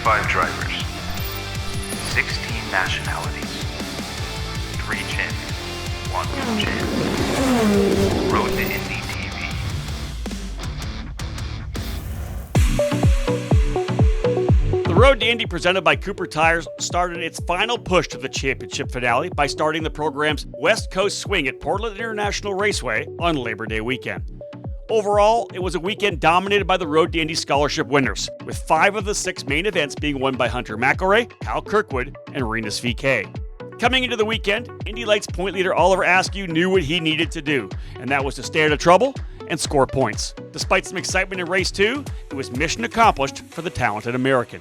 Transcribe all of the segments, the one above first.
25 drivers, 16 nationalities, 3 champions, 1 world champion. Road to Indy TV. The Road to Indy, presented by Cooper Tires, started its final push to the championship finale by starting the program's West Coast swing at Portland International Raceway on Labor Day weekend. Overall, it was a weekend dominated by the Road to Indy scholarship winners, with 5 of the 6 main events being won by Hunter McElrea, Kyle Kirkwood, and Rinus VeeKay. Coming into the weekend, Indy Lights point leader Oliver Askew knew what he needed to do, and that was to stay out of trouble and score points. Despite some excitement in race 2, it was mission accomplished for the talented American.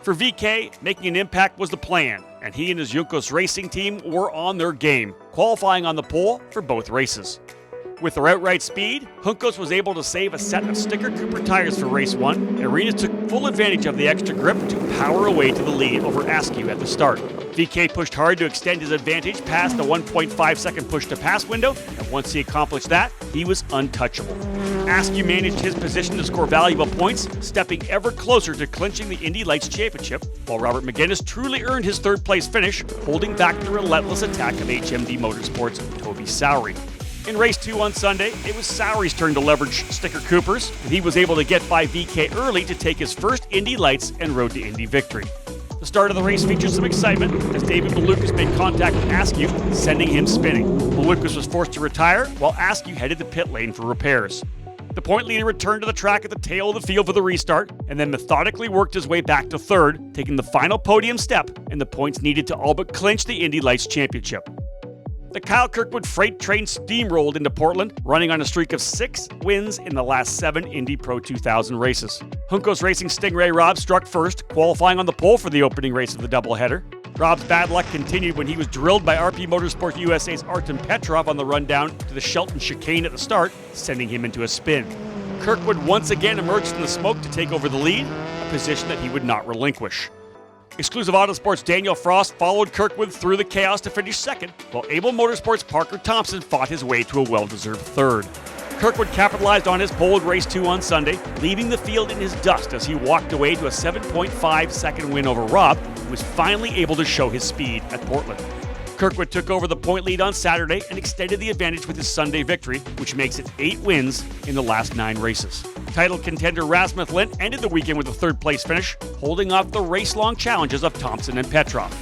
For VeeKay, making an impact was the plan, and he and his Juncos Racing team were on their game, qualifying on the pole for both races. With their outright speed, Juncos was able to save a set of sticker Cooper tires for race 1, and Rinus took full advantage of the extra grip to power away to the lead over Askew at the start. VeeKay pushed hard to extend his advantage past the 1.5 second push to pass window, and once he accomplished that, he was untouchable. Askew managed his position to score valuable points, stepping ever closer to clinching the Indy Lights Championship, while Robert McGinnis truly earned his third place finish, holding back the relentless attack of HMD Motorsports' Toby Sowery. In race 2 on Sunday, it was Sowery's turn to leverage sticker Coopers, and he was able to get by VeeKay early to take his first Indy Lights and Road to Indy victory. The start of the race featured some excitement as David Malukas made contact with Askew, sending him spinning. Malukas was forced to retire, while Askew headed to pit lane for repairs. The point leader returned to the track at the tail of the field for the restart, and then methodically worked his way back to third, taking the final podium step and the points needed to all but clinch the Indy Lights Championship. The Kyle Kirkwood freight train steamrolled into Portland, running on a streak of 6 wins in the last 7 Indy Pro 2000 races. Juncos Racing Stingray Robb struck first, qualifying on the pole for the opening race of the doubleheader. Robb's bad luck continued when he was drilled by RP Motorsport USA's Artem Petrov on the rundown to the Shelton chicane at the start, sending him into a spin. Kirkwood once again emerged from the smoke to take over the lead, a position that he would not relinquish. Exclusive Autosports' Daniel Frost followed Kirkwood through the chaos to finish second, while Able Motorsports' Parker Thompson fought his way to a well-deserved third. Kirkwood capitalized on his pole at race 2 on Sunday, leaving the field in his dust as he walked away to a 7.5 second win over Robb, who was finally able to show his speed at Portland. Kirkwood took over the point lead on Saturday and extended the advantage with his Sunday victory, which makes it 8 wins in the last 9 races. Title contender Rasmuth Lint ended the weekend with a third-place finish, holding off the race-long challenges of Thompson and Petrov.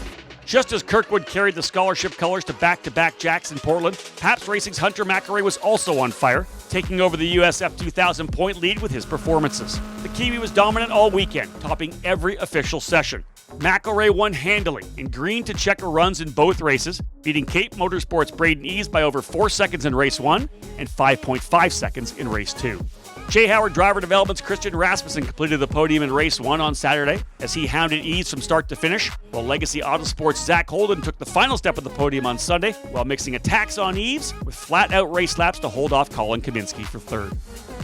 Just as Kirkwood carried the scholarship colors to back-to-back jacks in Portland, Pabst Racing's Hunter McElrea was also on fire, taking over the USF 2000 point lead with his performances. The Kiwi was dominant all weekend, topping every official session. McElrea won handily in green to checker runs in both races, beating Cape Motorsports' Braden Ease by over 4 seconds in race 1 and 5.5 seconds in race 2. Jay Howard Driver Development's Christian Rasmussen completed the podium in race 1 on Saturday as he hounded Ease from start to finish, while Legacy Autosports' Zach Holden took the final step of the podium on Sunday while mixing attacks on Eves with flat-out race laps to hold off Colin Kaminsky for third.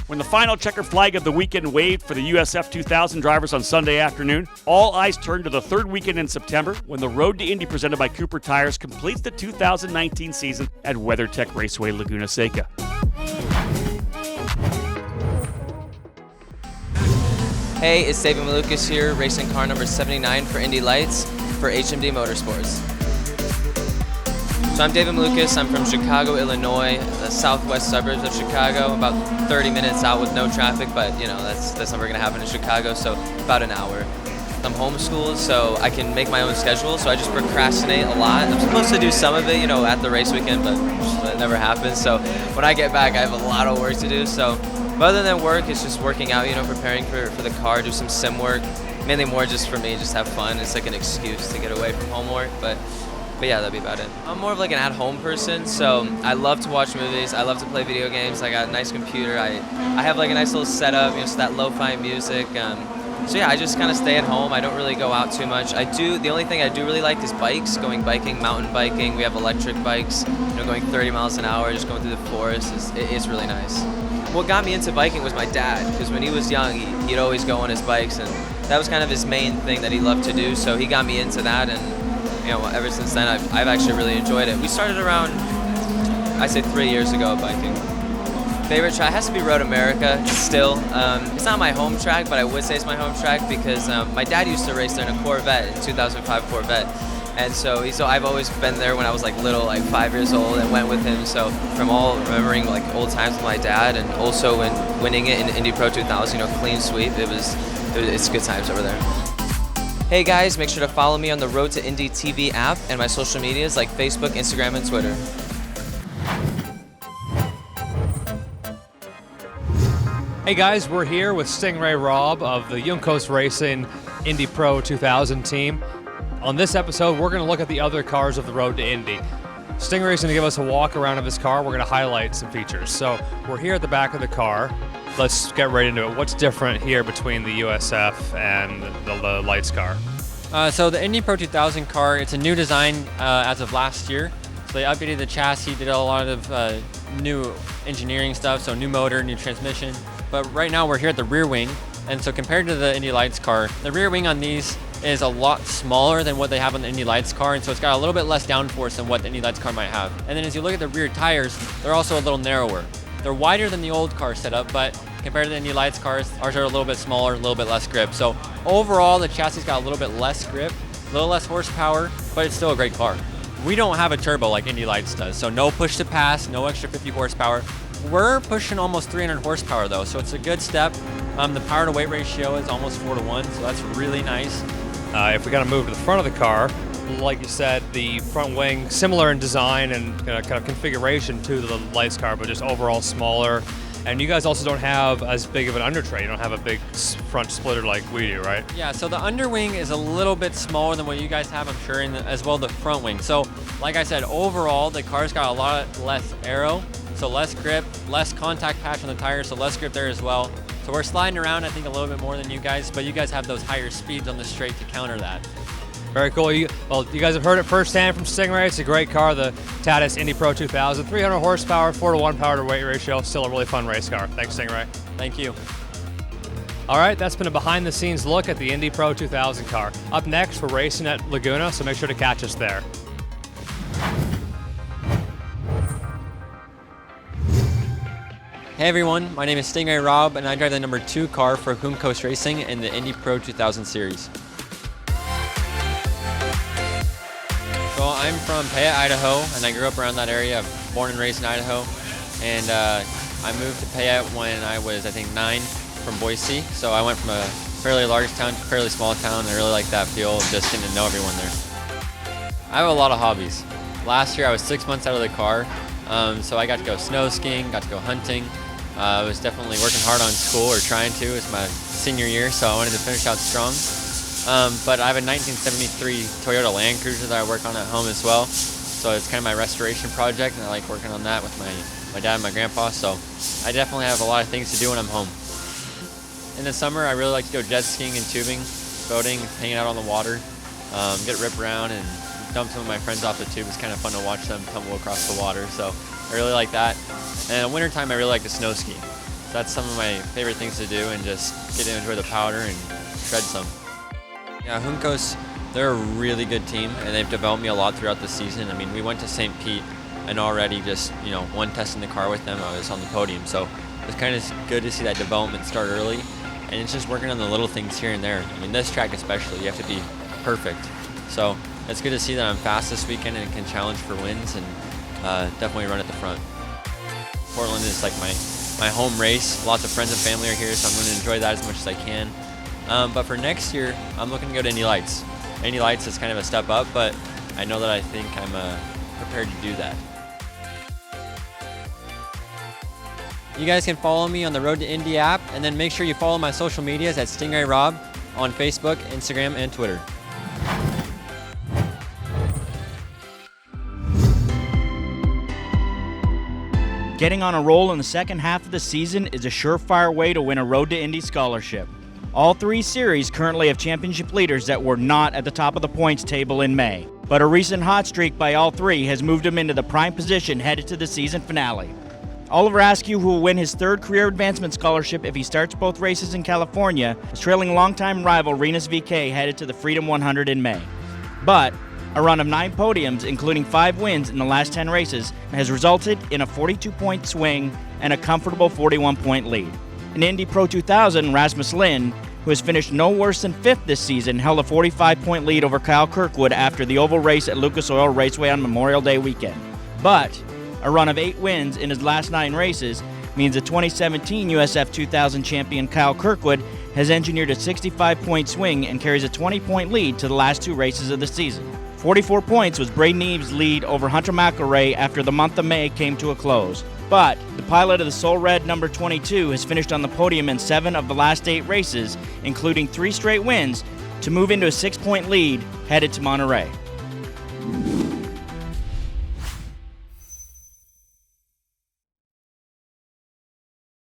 When the final checker flag of the weekend waved for the USF 2000 drivers on Sunday afternoon, all eyes turned to the third weekend in September when the Road to Indy presented by Cooper Tires completes the 2019 season at WeatherTech Raceway Laguna Seca. Hey, it's David Malukas here, racing car number 79 for Indy Lights for HMD Motorsports. So I'm David Malukas, I'm from Chicago, Illinois, the southwest suburbs of Chicago, about 30 minutes out with no traffic, but you know, that's never gonna happen in Chicago, so about an hour. I'm homeschooled, so I can make my own schedule, so I just procrastinate a lot. I'm supposed to do some of it, you know, at the race weekend, but it never happens. So when I get back, I have a lot of work to do. So but other than work, it's just working out, you know, preparing for the car, do some sim work, mainly more just for me, just have fun. It's like an excuse to get away from homework, but yeah, that'd be about it. I'm more of like an at-home person, so I love to watch movies, I love to play video games, I got a nice computer, I have like a nice little setup, you know, so that lo-fi music. So yeah, I just kind of stay at home. I don't really go out too much. The only thing I do really like is bikes, going biking, mountain biking. We have electric bikes, you know, going 30 miles an hour, just going through the forest. It's really nice. What got me into biking was my dad, because when he was young, he'd always go on his bikes, and that was kind of his main thing that he loved to do, so he got me into that, and you know, ever since then, I've actually really enjoyed it. We started around, I'd say 3 years ago, biking. Favorite track has to be Road America still. It's not my home track, but I would say it's my home track because my dad used to race there in a Corvette, in 2005 Corvette. And so I've always been there when I was like little, like 5 years old, and went with him. So from all remembering like old times with my dad, and also when winning it in Indy Pro 2000, clean sweep, it's good times over there. Hey guys, make sure to follow me on the Road to Indy TV app and my social medias like Facebook, Instagram, and Twitter. Hey guys, we're here with Stingray Robb of the Juncos Racing Indy Pro 2000 team. On this episode, we're going to look at the other cars of the Road to Indy. Stingray's going to give us a walk around of his car. We're going to highlight some features. So we're here at the back of the car. Let's get right into it. What's different here between the USF and the lights car? So the Indy Pro 2000 car, it's a new design as of last year. So they updated the chassis, did a lot of new engineering stuff, so new motor, new transmission. But right now we're here at the rear wing, and so compared to the Indy Lights car, the rear wing on these is a lot smaller than what they have on the Indy Lights car, and so it's got a little bit less downforce than what the Indy Lights car might have. And then as you look at the rear tires, they're also a little narrower. They're wider than the old car setup, but compared to the Indy Lights cars, ours are a little bit smaller, a little bit less grip. So overall, the chassis got a little bit less grip, a little less horsepower, but it's still a great car. We don't have a turbo like Indy Lights does, so no push to pass, no extra 50 horsepower. We're pushing almost 300 horsepower though, so it's a good step. The power to weight ratio is almost 4-to-1, so that's really nice. If we kind of move to the front of the car, like you said, the front wing similar in design and kind of configuration to the lights car, but just overall smaller. And you guys also don't have as big of an under tray. You don't have a big front splitter like we do, right? Yeah, so the underwing is a little bit smaller than what you guys have, I'm sure, as well the front wing. So like I said, overall, the car's got a lot less aero, so less grip, less contact patch on the tires, so less grip there as well. So we're sliding around, I think, a little bit more than you guys, but you guys have those higher speeds on the straight to counter that. Very cool. You guys have heard it firsthand from Stingray. It's a great car, the Tatuus Indy Pro 2000. 300 horsepower, 4-to-1 power to weight ratio. Still a really fun race car. Thanks, Stingray. Thank you. All right, that's been a behind-the-scenes look at the Indy Pro 2000 car. Up next, we're racing at Laguna, so make sure to catch us there. Hey everyone, my name is Stingray Robb, and I drive the number 2 car for Juncos Racing in the Indy Pro 2000 series. So I'm from Payette, Idaho, and I grew up around that area. I'm born and raised in Idaho, and I moved to Payette when I was, I think, 9 from Boise. So I went from a fairly large town to a fairly small town. I really like that feel of just getting to know everyone there. I have a lot of hobbies. Last year I was 6 months out of the car, so I got to go snow skiing, got to go hunting. I was definitely working hard on school, or trying to. It was my senior year, so I wanted to finish out strong. But I have a 1973 Toyota Land Cruiser that I work on at home as well. So it's kind of my restoration project, and I like working on that with my dad and my grandpa. So I definitely have a lot of things to do when I'm home. In the summer, I really like to go jet skiing and tubing, boating, hanging out on the water, get ripped around and dump some of my friends off the tube. It's kind of fun to watch them tumble across the water. So I really like that. And in wintertime, I really like to snow ski. So that's some of my favorite things to do, and just get to enjoy the powder and shred some. Yeah, Juncos, they're a really good team, and they've developed me a lot throughout the season. I mean, we went to St. Pete, and already just, one test in the car with them, I was on the podium. So it's kind of good to see that development start early, and it's just working on the little things here and there. I mean, this track especially, you have to be perfect. So it's good to see that I'm fast this weekend and can challenge for wins, and definitely run at the front. Portland is like my home race. Lots of friends and family are here, so I'm going to enjoy that as much as I can. But for next year, I'm looking to go to Indy Lights. Indy Lights is kind of a step up, but I know that I think I'm prepared to do that. You guys can follow me on the Road to Indy app, and then make sure you follow my social medias at Stingray Robb on Facebook, Instagram, and Twitter. Getting on a roll in the second half of the season is a surefire way to win a Road to Indy scholarship. All 3 series currently have championship leaders that were not at the top of the points table in May, but a recent hot streak by all 3 has moved them into the prime position headed to the season finale. Oliver Askew, who will win his 3rd career advancement scholarship if he starts both races in California, is trailing longtime rival Rinus VeeKay headed to the Freedom 100 in May. But A run of 9 podiums, including 5 wins in the last 10 races, has resulted in a 42-point swing and a comfortable 41-point lead. In Indy Pro 2000, Rasmus Lind, who has finished no worse than 5th this season, held a 45-point lead over Kyle Kirkwood after the oval race at Lucas Oil Raceway on Memorial Day weekend. But a run of 8 wins in his last 9 races means the 2017 USF 2000 champion Kyle Kirkwood has engineered a 65-point swing and carries a 20-point lead to the last 2 races of the season. 44 points was Braden Eves' lead over Hunter McElrea after the month of May came to a close. But the pilot of the Soul Red number 22 has finished on the podium in 7 of the last 8 races, including 3 straight wins, to move into a 6-point lead headed to Monterey.